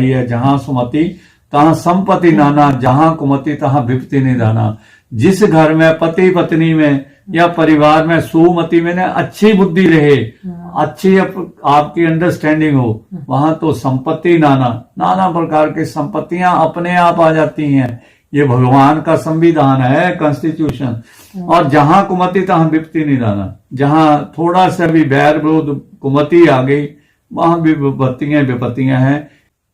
है, जहां सुमति तहां संपत्ति नाना, जहां कुमति तहां विपत्ति निधाना। जिस घर में पति पत्नी में या परिवार में सुमति में अच्छी बुद्धि रहे, अच्छी आपकी अंडरस्टैंडिंग हो, वहां तो संपत्ति नाना, नाना प्रकार की संपत्तियां अपने आप आ जाती हैं। ये भगवान का संविधान है, कॉन्स्टिट्यूशन। और जहां कुमति तहां विपत्ति निधाना, जहां थोड़ा सा भी बैर विरोध कुमति आ गई, वहां भी विपत्तियां हैं।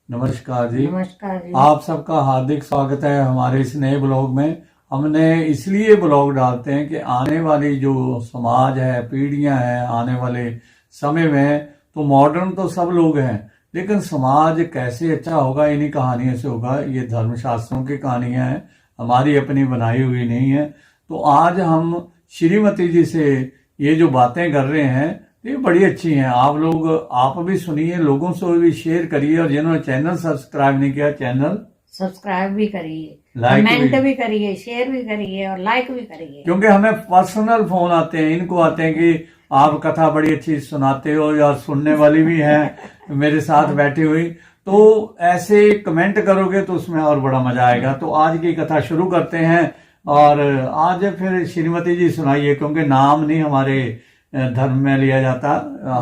नमस्कार जी। नमस्कार जी। आप सबका हार्दिक स्वागत है हमारे इस नए ब्लॉग में। हमने इसलिए ब्लॉग डालते हैं कि आने वाली जो समाज है, पीढ़ियां हैं, आने वाले समय में तो मॉडर्न तो सब लोग हैं, लेकिन समाज कैसे अच्छा होगा इन्हीं कहानियों से होगा। ये धर्मशास्त्रों की कहानियां हैं, हमारी अपनी बनाई हुई नहीं है। तो आज हम श्रीमती जी से ये जो बातें कर रहे हैं ये बड़ी अच्छी हैं। आप भी सुनिए, लोगों से भी शेयर करिए, और जिन्होंने चैनल सब्सक्राइब नहीं किया चैनल सब्सक्राइब भी करिए, लाइक कमेंट भी करिए, शेयर भी करिए और लाइक भी करिए। क्योंकि हमें पर्सनल फोन आते हैं, इनको आते हैं कि आप कथा बड़ी अच्छी सुनाते हो, या सुनने वाली भी हैं मेरे साथ बैठी हुई, तो ऐसे कमेंट करोगे तो उसमें और बड़ा मजा आएगा। तो आज की कथा शुरू करते हैं, और आज फिर श्रीमती जी सुनाइए, क्योंकि नाम नहीं हमारे धर्म में लिया जाता,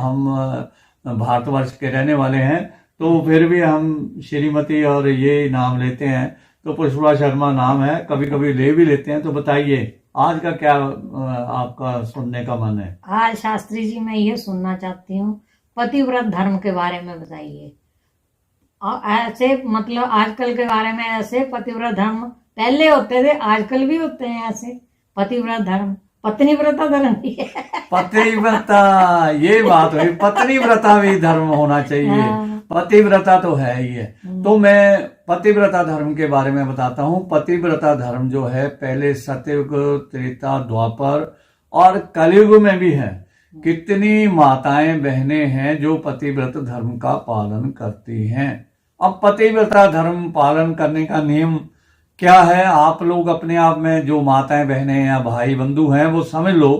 हम भारतवर्ष के रहने वाले हैं, तो फिर भी हम श्रीमती और ये नाम लेते हैं। तो पुष्पा शर्मा नाम है, कभी कभी ले भी लेते हैं। तो बताइए आज का क्या आपका सुनने का मन है? आज शास्त्री जी मैं ये सुनना चाहती हूँ, पतिव्रत धर्म के बारे में बताइए। और ऐसे मतलब आजकल के बारे में, ऐसे पतिव्रत धर्म पहले होते थे, आजकल भी होते हैं ऐसे पतिव्रत धर्म। पत्नी व्रता धर्म भी है। पतिव्रता, ये बात हुई, पत्नीव्रता भी धर्म होना चाहिए। पतिव्रता तो है ही है। तो मैं पतिव्रता धर्म के बारे में बताता हूँ। पतिव्रता धर्म जो है पहले सतयुग, त्रेता, द्वापर और कलयुग में भी है। कितनी माताएं बहनें हैं जो पतिव्रत धर्म का पालन करती हैं। अब पतिव्रता धर्म पालन करने का नियम क्या है, आप लोग अपने आप में जो माताएं बहनें या भाई बंधु हैं वो समझ लो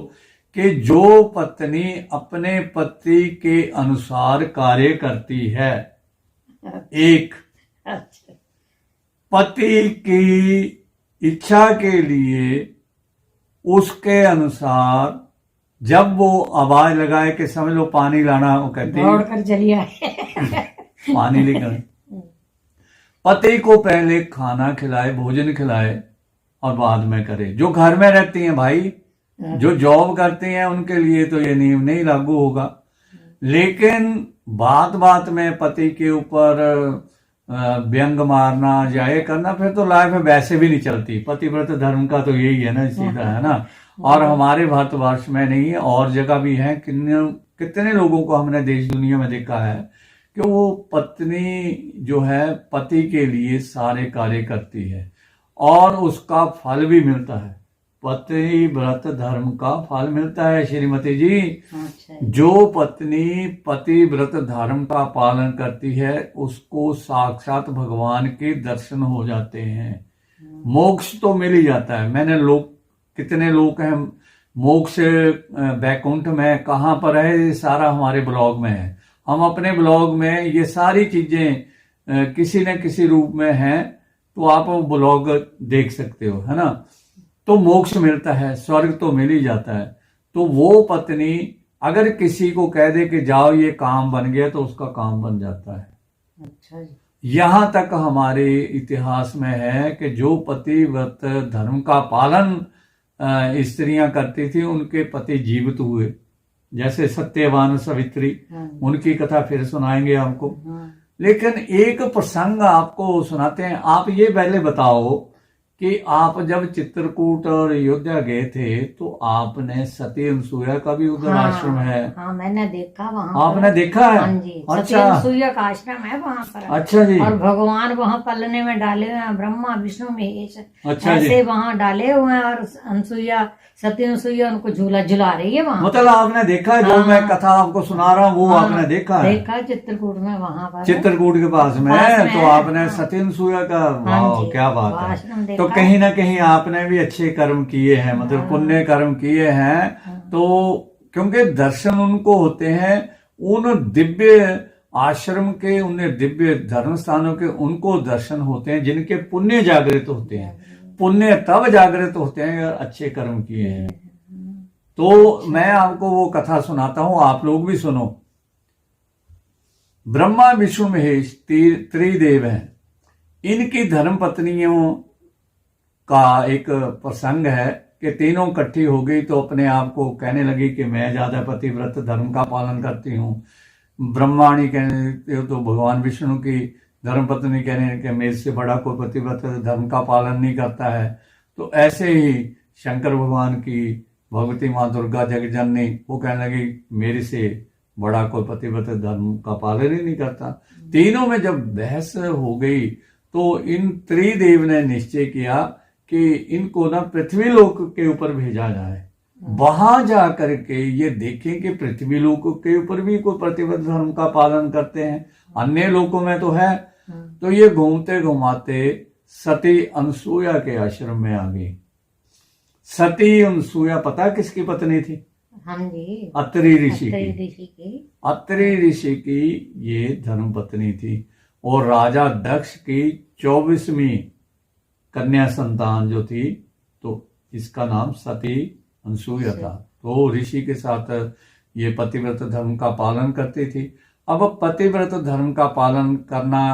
कि जो पत्नी अपने पति के अनुसार कार्य करती है, एक पति की इच्छा के लिए उसके अनुसार जब वो आवाज लगाए कि समझ लो पानी लाना, वो कहती है दौड़ कर चली आए पानी लेकर। पति को पहले खाना खिलाए, भोजन खिलाए, और बाद में करे। जो घर में रहती हैं भाई, जो जॉब करते हैं, उनके लिए तो ये नियम नहीं लागू होगा। लेकिन बात बात में पति के ऊपर व्यंग मारना या ये करना, फिर तो लाइफ वैसे भी नहीं चलती। पतिव्रत धर्म का तो यही है ना, सीधा है ना। और हमारे भारतवर्ष में नहीं है, और जगह भी है। कितने लोगों को हमने देश दुनिया में देखा है कि वो पत्नी जो है पति के लिए सारे कार्य करती है, और उसका फल भी मिलता है। पतिव्रत धर्म का फल मिलता है श्रीमती जी। जो पत्नी पतिव्रत धर्म का पालन करती है उसको साक्षात भगवान के दर्शन हो जाते हैं, मोक्ष तो मिल ही जाता है। कितने लोग हैं मोक्ष वैकुंठ में, कहाँ पर है, ये सारा हमारे ब्लॉग में है। हम अपने ब्लॉग में ये सारी चीजें किसी न किसी रूप में हैं, तो आप ब्लॉग देख सकते हो, है ना। तो मोक्ष मिलता है, स्वर्ग तो मिल ही जाता है। तो वो पत्नी अगर किसी को कह दे कि जाओ ये काम बन गया, तो उसका काम बन जाता है। अच्छा जी। यहां तक हमारे इतिहास में है कि जो पतिव्रत धर्म का पालन स्त्रियां करती थी, उनके पति जीवित हुए। जैसे सत्यवान सावित्री, उनकी कथा फिर सुनाएंगे आपको। लेकिन एक प्रसंग आपको सुनाते हैं। आप ये पहले बताओ कि आप जब चित्रकूट और अयोध्या गए थे, तो आपने सती अनसुईया का भी उधर आश्रम है। हाँ, मैंने देखा वहाँ। आपने देखा है? हाँ जी। अच्छा। सती अनसुईया का आश्रम है वहाँ पर। अच्छा जी। और भगवान वहाँ पलने में डाले हुए हैं, ब्रह्मा विष्णु महेश अच्छा ऐसे वहाँ डाले हुए हैं। और अनसुईया, सती अनसुईया उनको झूला झुला रही है वहाँ। मतलब आपने देखा है? जो मैं कथा आपको सुना रहा हूँ वो आपने देखा है? देखा चित्रकूट में, वहाँ पर, चित्रकूट के पास में। तो आपने सती अनसुईया का, वाह क्या बात है। तो कहीं ना कहीं आपने भी अच्छे कर्म किए हैं, मतलब पुण्य कर्म किए हैं। तो क्योंकि दर्शन उनको होते हैं उन दिव्य आश्रम के उन्हें दिव्य धर्म स्थानों के उनको दर्शन होते हैं जिनके पुण्य जागृत होते हैं। पुण्य तब जागृत होते हैं अगर अच्छे कर्म किए हैं। तो मैं आपको वो कथा सुनाता हूं, आप लोग भी सुनो। ब्रह्मा विष्णु महेश त्रिदेव हैं। इनकी धर्म पत्नियों का एक प्रसंग है कि तीनों इकट्ठी हो गई तो अपने आप को कहने लगी कि मैं ज्यादा पतिव्रत धर्म का पालन करती हूँ। ब्रह्माणी कहने तो भगवान विष्णु की धर्मपत्नी कहने कि मेरे से बड़ा कोई पतिव्रत धर्म का पालन नहीं करता है। तो ऐसे ही शंकर भगवान की भगवती माँ दुर्गा जगजननी वो कहने लगी मेरे से बड़ा कोई पतिव्रत धर्म का पालन ही नहीं करता। तीनों में जब बहस हो गई तो इन त्रिदेव ने निश्चय किया कि इनको ना पृथ्वी लोक के ऊपर भेजा जाए। वहां जाकर के ये देखें कि पृथ्वी लोक के ऊपर भी कोई पतिव्रत धर्म का पालन करते हैं, अन्य लोकों में तो है। तो ये घूमते घुमाते सती अनसुया के आश्रम में आ गई। सती अनसुया पता किसकी पत्नी थी? हाँ जी, अत्रि ऋषि ऋषि की। अत्रि ऋषि की ये धर्म पत्नी थी और राजा दक्ष की 24वीं कन्या संतान जो थी, तो इसका नाम सती अनसुया था। तो ऋषि के साथ ये पतिव्रत धर्म का पालन करती थी। अब पतिव्रत धर्म का पालन करना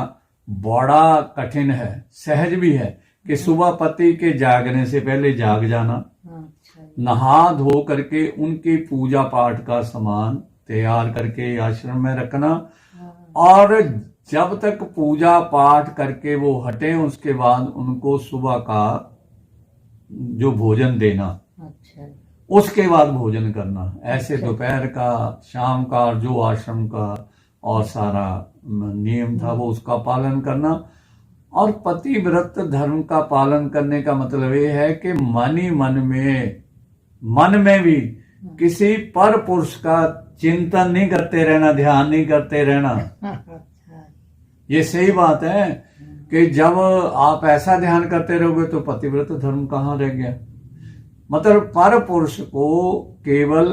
बड़ा कठिन है, सहज भी है कि सुबह पति के जागने से पहले जाग जाना, नहा धो करके उनकी पूजा पाठ का सामान तैयार करके आश्रम में रखना और जब तक पूजा पाठ करके वो हटे उसके बाद उनको सुबह का जो भोजन देना, उसके बाद भोजन करना। ऐसे दोपहर का, शाम का, जो आश्रम का और सारा नियम था वो उसका पालन करना। और पतिव्रत धर्म का पालन करने का मतलब ये है कि मन में भी किसी पर पुरुष का चिंतन नहीं करते रहना, ध्यान नहीं करते रहना। ये सही बात है कि जब आप ऐसा ध्यान करते रहोगे तो पतिव्रत धर्म कहाँ रह गया। मतलब पर पुरुष को केवल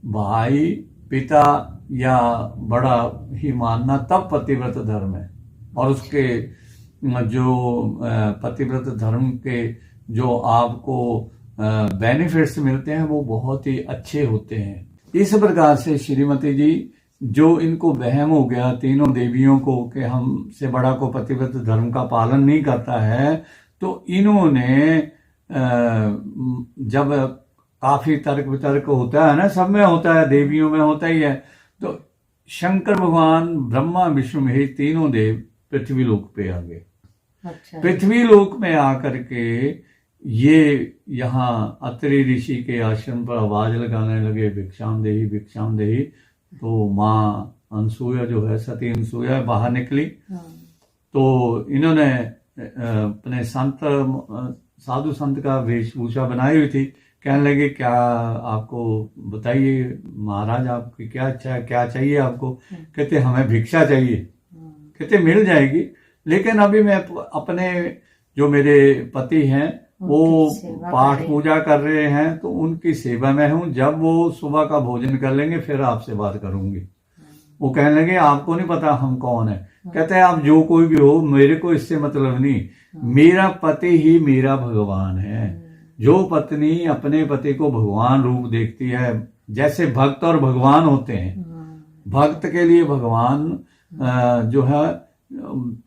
भाई, पिता या बड़ा ही मानना तब पतिव्रत धर्म है। और उसके जो पतिव्रत धर्म के जो आपको बेनिफिट्स मिलते हैं वो बहुत ही अच्छे होते हैं। इस प्रकार से श्रीमती जी, जो इनको वहम हो गया तीनों देवियों को कि हमसे बड़ा को पतिव्रत धर्म का पालन नहीं करता है, तो इन्होंने जब काफी तर्क वितर्क होता है ना, सब में होता है, देवियों में होता ही है, तो शंकर भगवान, ब्रह्मा, विष्णु महेश तीनों देव पृथ्वी लोक पे आ गए। पृथ्वी लोक में आकर के ये यहाँ अत्रि ऋषि के आश्रम पर आवाज लगाने लगे, भिक्षाम देही, भिक्षाम देही। तो माँ अनसुया जो है, सती अनसुया बाहर निकली। तो इन्होंने अपने साधु संत का वेशभूषा बनाई हुई थी। कहने लगे क्या आपको बताइए महाराज, आपकी क्या इच्छा है, क्या चाहिए आपको? कहते हमें भिक्षा चाहिए। कहते मिल जाएगी, लेकिन अभी मैं अपने जो मेरे पति हैं वो पाठ पूजा कर रहे हैं तो उनकी सेवा में हूँ। जब वो सुबह का भोजन कर लेंगे फिर आपसे बात करूंगी। वो कहने लगे आपको नहीं पता हम कौन है? कहते हैं आप जो कोई भी हो, मेरे को इससे मतलब नहीं, मेरा पति ही मेरा भगवान है। जो पत्नी अपने पति को भगवान रूप देखती है, जैसे भक्त और भगवान होते हैं, भक्त के लिए भगवान जो है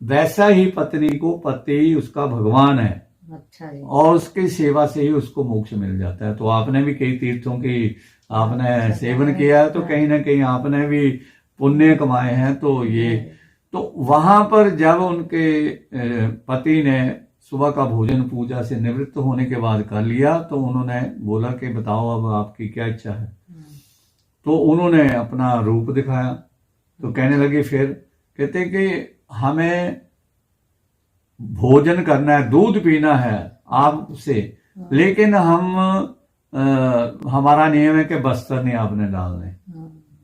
वैसा ही पत्नी को पति उसका भगवान है। अच्छा है। और उसकी सेवा से ही उसको मोक्ष मिल जाता है। तो आपने भी कई तीर्थों की आपने सेवन किया है, तो कहीं ना कहीं आपने भी पुण्य कमाए हैं। तो ये तो वहां पर जब उनके पति ने सुबह का भोजन पूजा से निवृत्त होने के बाद कर लिया, तो उन्होंने बोला कि बताओ अब आपकी क्या इच्छा है। तो उन्होंने अपना रूप दिखाया। तो कहने लगे, फिर कहते कि हमें भोजन करना है, दूध पीना है आपसे, लेकिन हम हमारा नियम है कि बस्तर नहीं आपने डालने।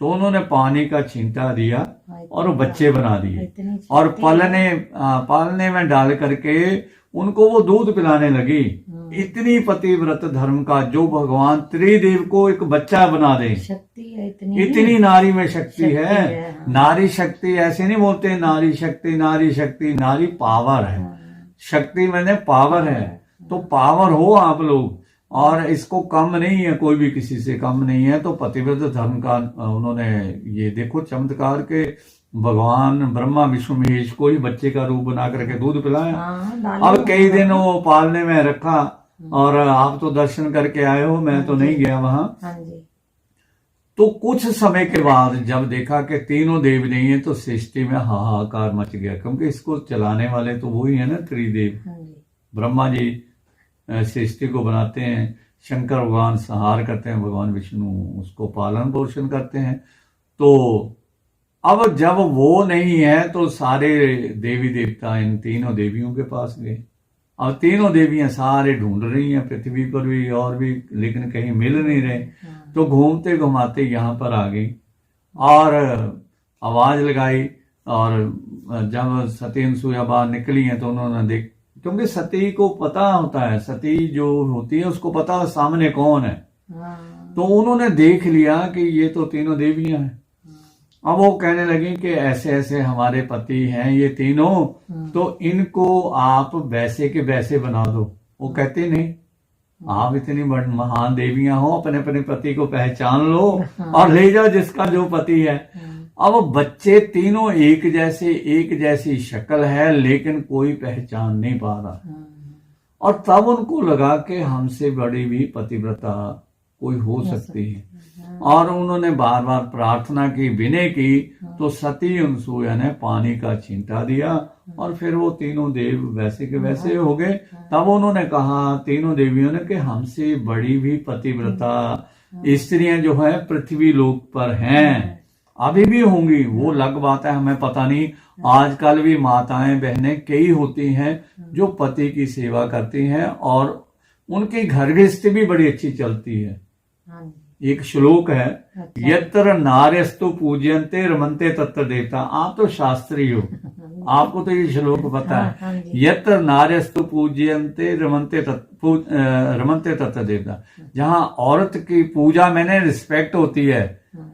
तो उन्होंने पानी का छींटा दिया और बच्चे बना दिए और पालने में डाल करके उनको वो दूध पिलाने लगी। इतनी पतिव्रत धर्म का, जो भगवान त्रिदेव को एक बच्चा बना दे, शक्ति है इतनी, इतनी नारी में शक्ति है। हाँ। नारी शक्ति ऐसे नहीं बोलते नारी शक्ति, नारी शक्ति, नारी पावर है। शक्ति मैंने पावर है। तो पावर हो आप लोग, और इसको कम नहीं है, कोई भी किसी से कम नहीं है। तो पतिव्रत धर्म का उन्होंने ये देखो चमत्कार के, भगवान ब्रह्मा विष्णु महेश को ही बच्चे का रूप बना करके दूध पिलाया। अब कई दिन वो पालने में रखा, और आप तो दर्शन करके आए हो, मैं तो नहीं गया वहां। तो कुछ समय के बाद जब देखा कि तीनों देव नहीं है, तो सृष्टि में हाहाकार मच गया, क्योंकि इसको चलाने वाले तो वही है ना, त्रिदेव। ब्रह्मा जी सृष्टि को बनाते हैं, शंकर भगवान संहार करते हैं, भगवान विष्णु उसको पालन पोषण करते हैं। तो अब जब वो नहीं है, तो सारे देवी देवता इन तीनों देवियों के पास गए। अब तीनों देवियां सारे ढूंढ रही हैं पृथ्वी पर भी और भी, लेकिन कहीं मिल नहीं रहे। तो घूमते घुमाते यहाँ पर आ गई और आवाज लगाई, और जब सती अनसुईया बाहर निकली हैं, तो उन्होंने देख, क्योंकि सती को पता होता है, सती जो होती है उसको पता है सामने कौन है। तो उन्होंने देख लिया कि ये तो तीनों देवियां हैं। अब वो कहने लगी कि ऐसे ऐसे हमारे पति हैं ये तीनों, तो इनको आप वैसे के वैसे बना दो। वो कहते नहीं, आप इतनी महान देवियां हो, अपने अपने पति को पहचान लो और ले जाओ जिसका जो पति है। अब बच्चे तीनों एक जैसी शक्ल है, लेकिन कोई पहचान नहीं पा रहा। और तब उनको लगा कि हमसे बड़ी भी पतिव्रता कोई हो सकती है, और उन्होंने बार बार प्रार्थना की, विनय की। तो सती अनसुईया ने पानी का छींटा दिया, और फिर वो तीनों देव वैसे के वैसे हो गए। तब उन्होंने कहा तीनों देवियों ने कि हमसे बड़ी भी पतिव्रता स्त्रियां जो है पृथ्वी लोक पर हैं, अभी भी होंगी। वो अलग बात है, हमें पता नहीं। आजकल भी माताएं बहनें कई होती हैं जो पति की सेवा करती हैं, और उनकी घर गृहस्थी भी बड़ी अच्छी चलती है। एक श्लोक है, यत्र नार्यस्तु पूज्यन्ते रमन्ते तत्र देवता। आप तो शास्त्री हो, आपको तो ये श्लोक पता है। यत्र नार्यस्तु पूज्यन्ते रमन्ते तत्र देवता। जहां औरत की पूजा मैंने रिस्पेक्ट होती है,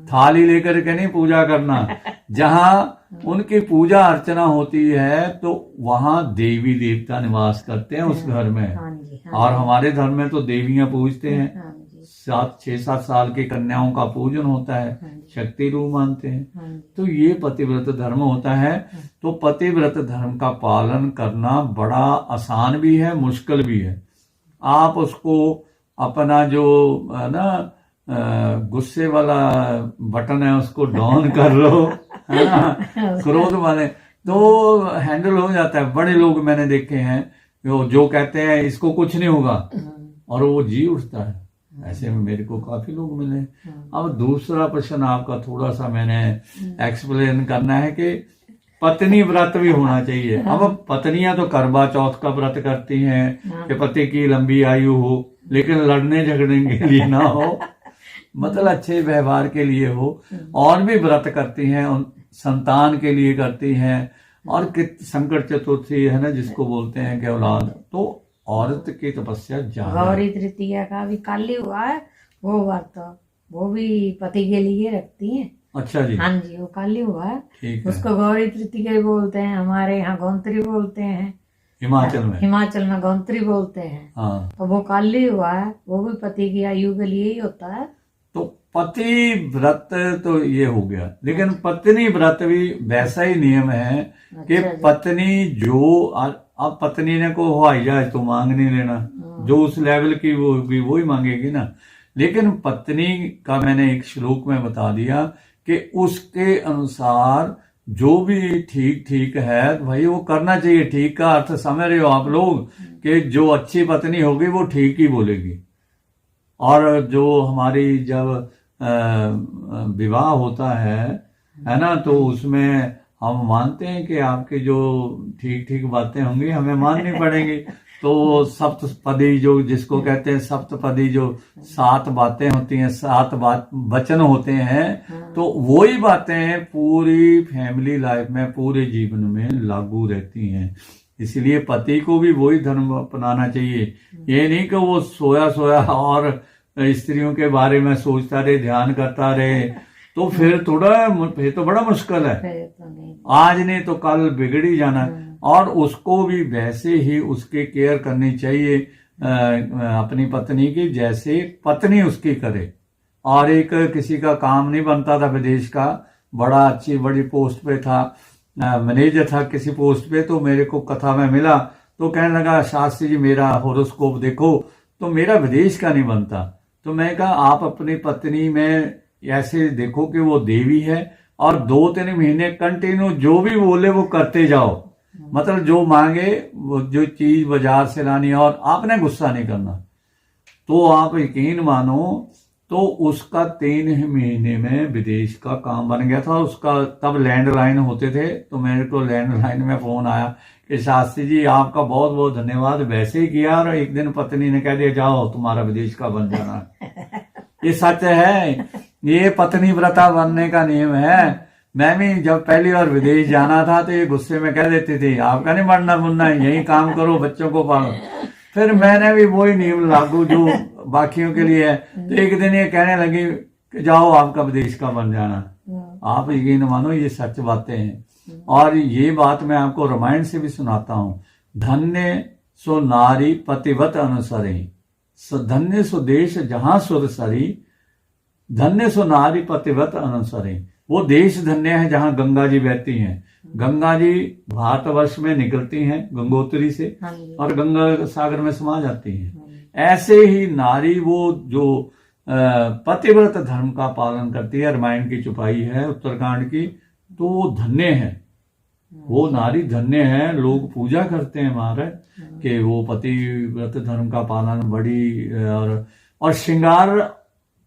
थाली लेकर के नहीं पूजा करना। जहां उनकी पूजा अर्चना होती है, तो वहां देवी देवता निवास करते हैं उस घर में। और हमारे धर्म में तो देवियां पूजते हैं, 6-7 साल की कन्याओं का पूजन होता है, शक्ति रूप मानते हैं। तो ये पतिव्रत धर्म होता है। तो पतिव्रत धर्म का पालन करना बड़ा आसान भी है, मुश्किल भी है। आप उसको अपना जो ना गुस्से वाला बटन है उसको डाउन कर लो, है ना, क्रोध वाले, तो हैंडल हो जाता है। बड़े लोग मैंने देखे हैं जो कहते हैं इसको कुछ नहीं होगा, और वो जी उठता है। ऐसे में मेरे को काफी लोग मिले। अब दूसरा प्रश्न आपका थोड़ा सा मैंने एक्सप्लेन करना है कि पत्नी व्रत भी होना चाहिए। अब पत्नियां तो करवा चौथ का व्रत करती हैं कि पति की लंबी आयु हो, लेकिन लड़ने झगड़ने के लिए ना हो, मतलब अच्छे व्यवहार के लिए हो। और भी व्रत करती हैं, संतान के लिए करती हैं, और संकट चतुर्थी है ना जिसको बोलते हैं कि औलाद, तो औरत की तपस्या ज्यादा। गौरी तृतीया का भी काली हुआ है, वो व्रत वो भी पति के लिए रखती हैं। अच्छा जी। हाँ जी, वो काली हुआ है, ठीक उसको गौरी तृतीया बोलते हैं। हमारे यहाँ गौंत्री बोलते हैं, हिमाचल में गौंत्री बोलते हैं। हाँ। तो वो काली हुआ है, वो भी पति की आयु के लिए ही होता है। तो पति व्रत तो ये हो गया, लेकिन पत्नी व्रत भी वैसा ही नियम है कि पत्नी जो, अब पत्नी ने को हवाई जहाज तो मांग नहीं लेना, जो उस लेवल की वो भी वो ही मांगेगी ना। लेकिन पत्नी का मैंने एक श्लोक में बता दिया कि उसके अनुसार जो भी ठीक ठीक है भाई वो करना चाहिए। ठीक का अर्थ समझ रहे हो आप लोग, कि जो अच्छी पत्नी होगी वो ठीक ही बोलेगी। और जो हमारी जब विवाह होता है ना, तो उसमें हम मानते हैं कि आपकी जो ठीक ठीक बातें होंगी हमें माननी पड़ेंगी। तो सप्तपदी जो जिसको कहते हैं सप्तपदी, जो 7 बातें होती हैं, 7 वचन होते हैं, तो वही बातें पूरी फैमिली लाइफ में, पूरे जीवन में लागू रहती हैं। इसलिए पति को भी वही धर्म अपनाना चाहिए। ये नहीं कि वो सोया सोया और स्त्रियों के बारे में सोचता रहे, ध्यान करता रहे, तो फिर तो बड़ा मुश्किल है। फिर तो नहीं। आज नहीं तो कल बिगड़ ही जाना। और उसको भी वैसे ही उसके केयर करनी चाहिए अपनी पत्नी की, जैसे पत्नी उसकी करे। और एक किसी का काम नहीं बनता था विदेश का, बड़ी पोस्ट पे था, मैनेजर था किसी पोस्ट पे, तो मेरे को कथा में मिला तो कहने लगा शास्त्री जी मेरा हॉरोस्कोप देखो, तो मेरा विदेश का नहीं बनता। तो मैं कहा आप अपनी पत्नी में ऐसे देखो कि वो देवी है, और 2-3 महीने कंटिन्यू जो भी बोले वो करते जाओ, मतलब जो मांगे वो जो चीज बाजार से लानी, और आपने गुस्सा नहीं करना। तो आप यकीन मानो, तो उसका 3 महीने में विदेश का काम बन गया था उसका। तब लैंडलाइन होते थे, तो मेरे को लैंडलाइन में फोन आया कि शास्त्री जी आपका बहुत बहुत धन्यवाद, वैसे ही किया, और एक दिन पत्नी ने कह दिया जाओ तुम्हारा विदेश का बन जाना। ये सच है, ये पत्नी व्रता बनने का नियम है। मैं भी जब पहली बार विदेश जाना था तो ये गुस्से में कह देती थी आपका नहीं बनना बुनना, यही काम करो, बच्चों को पालो। फिर मैंने भी वही नियम लागू जो बाकियों के लिए है। तो एक दिन ये कहने लगी कि जाओ आपका विदेश का बन जाना। आप यकीन मानो ये सच बातें हैं। और ये बात मैं आपको रामायण से भी सुनाता हूं। धन्य सो नारी पतिव्रत अनुसरी, धन्य सो देश जहां सुर सरी, धन्य सो नारी पतिव्रत अनुसरी। वो देश धन्य है जहां गंगा जी बहती हैं। गंगा जी भारतवर्ष में निकलती हैं गंगोत्री से, और गंगा सागर में समा जाती हैं। ऐसे ही नारी वो जो पतिव्रत धर्म का पालन करती है, रामायण की चौपाई है उत्तरकांड की, तो वो धन्य है, वो नारी धन्य है। लोग पूजा करते हैं महाराज कि वो पतिव्रत धर्म का पालन बड़ी, और श्रृंगार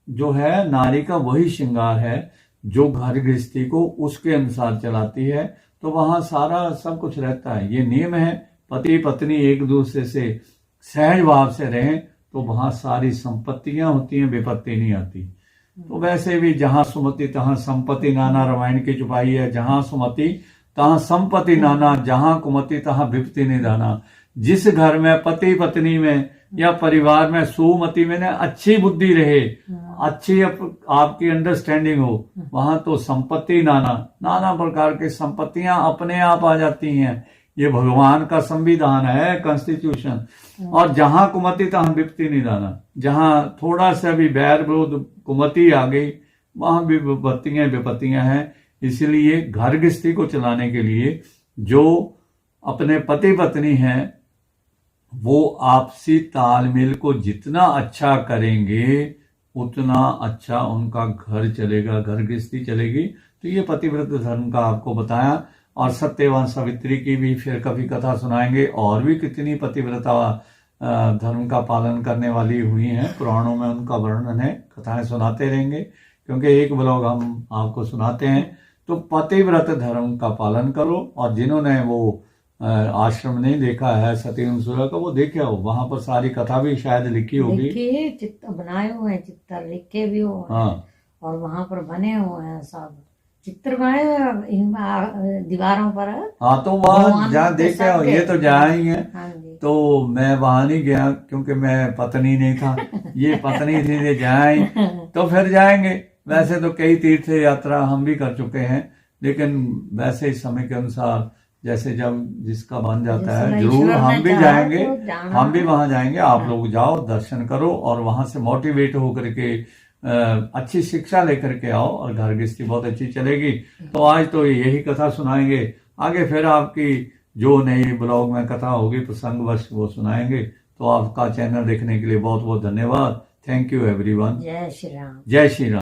जो है नारी का वही श्रृंगार है जो घर गृहस्थी को उसके अनुसार चलाती है। तो वहां सारा सब कुछ रहता है। ये नियम है, पति पत्नी एक दूसरे से सहज भाव से रहें तो वहां सारी संपत्तियां होती हैं, विपत्ति नहीं आती। तो वैसे भी जहां सुमति तहां संपत्ति नाना, रामायण की चौपाई है, जहां सुमति तहां संपत्ति नाना, जहां कुमति तहां विपत्ति निधाना। जिस घर में पति पत्नी में या परिवार में सुमति में ना अच्छी बुद्धि रहे, अच्छी आपकी अंडरस्टैंडिंग हो, वहां तो संपत्ति नाना प्रकार की संपत्तियां अपने आप आ जाती हैं। ये भगवान का संविधान है, कॉन्स्टिट्यूशन। और जहां कुमति तहां विपत्ति निधाना, जहां थोड़ा सा भी बैर विरोध कुमति आ गई, वहां भी विपत्तियां हैं। इसलिए घर गृहस्थी को चलाने के लिए जो अपने पति पत्नी हैं वो आपसी तालमेल को जितना अच्छा करेंगे उतना अच्छा उनका घर चलेगा, घर गृहस्थी चलेगी। तो ये पतिव्रत धर्म का आपको बताया। और सत्यवान सावित्री की भी फिर कभी कथा सुनाएंगे, और भी कितनी पतिव्रता धर्म का पालन करने वाली हुई हैं, पुराणों में उनका वर्णन है। कथाएं सुनाते रहेंगे क्योंकि एक ब्लॉग हम आपको सुनाते हैं। तो पतिव्रत धर्म का पालन करो। और जिन्होंने वो आश्रम नहीं देखा है सती अनुसुईया का, वो देखे हो, वहां पर सारी कथा भी शायद लिखी होगी, चित्र बनाए हुए हैं, चित्र लिखे भी हुए हैं। हाँ, और वहां पर बने हुए हैं, सब चित्र बनाए हुए हैं इन दीवारों पर। हाँ, तो वहां जहाँ देखे हो, ये तो जहाँ ही है। हाँ, तो मैं वहां नहीं गया क्योंकि मैं पत्नी नहीं था, ये पत्नी थी जहाँ ही, तो फिर जाएंगे। वैसे तो कई तीर्थ यात्रा हम भी कर चुके हैं, लेकिन वैसे इस समय के अनुसार जैसे जब जिसका बन जाता है जरूर हम भी जाएंगे, हम भी वहां जाएंगे। आप लोग जाओ, दर्शन करो, और वहां से मोटिवेट होकर के अच्छी शिक्षा लेकर के आओ, और घर गृहस्थी बहुत अच्छी चलेगी। तो आज तो यही कथा सुनाएंगे, आगे फिर आपकी जो नई ब्लॉग में कथा होगी प्रसंगवश वो सुनाएंगे। तो आपका चैनल देखने के लिए बहुत बहुत धन्यवाद। Thank you everyone. जय श्री राम। जय श्री राम।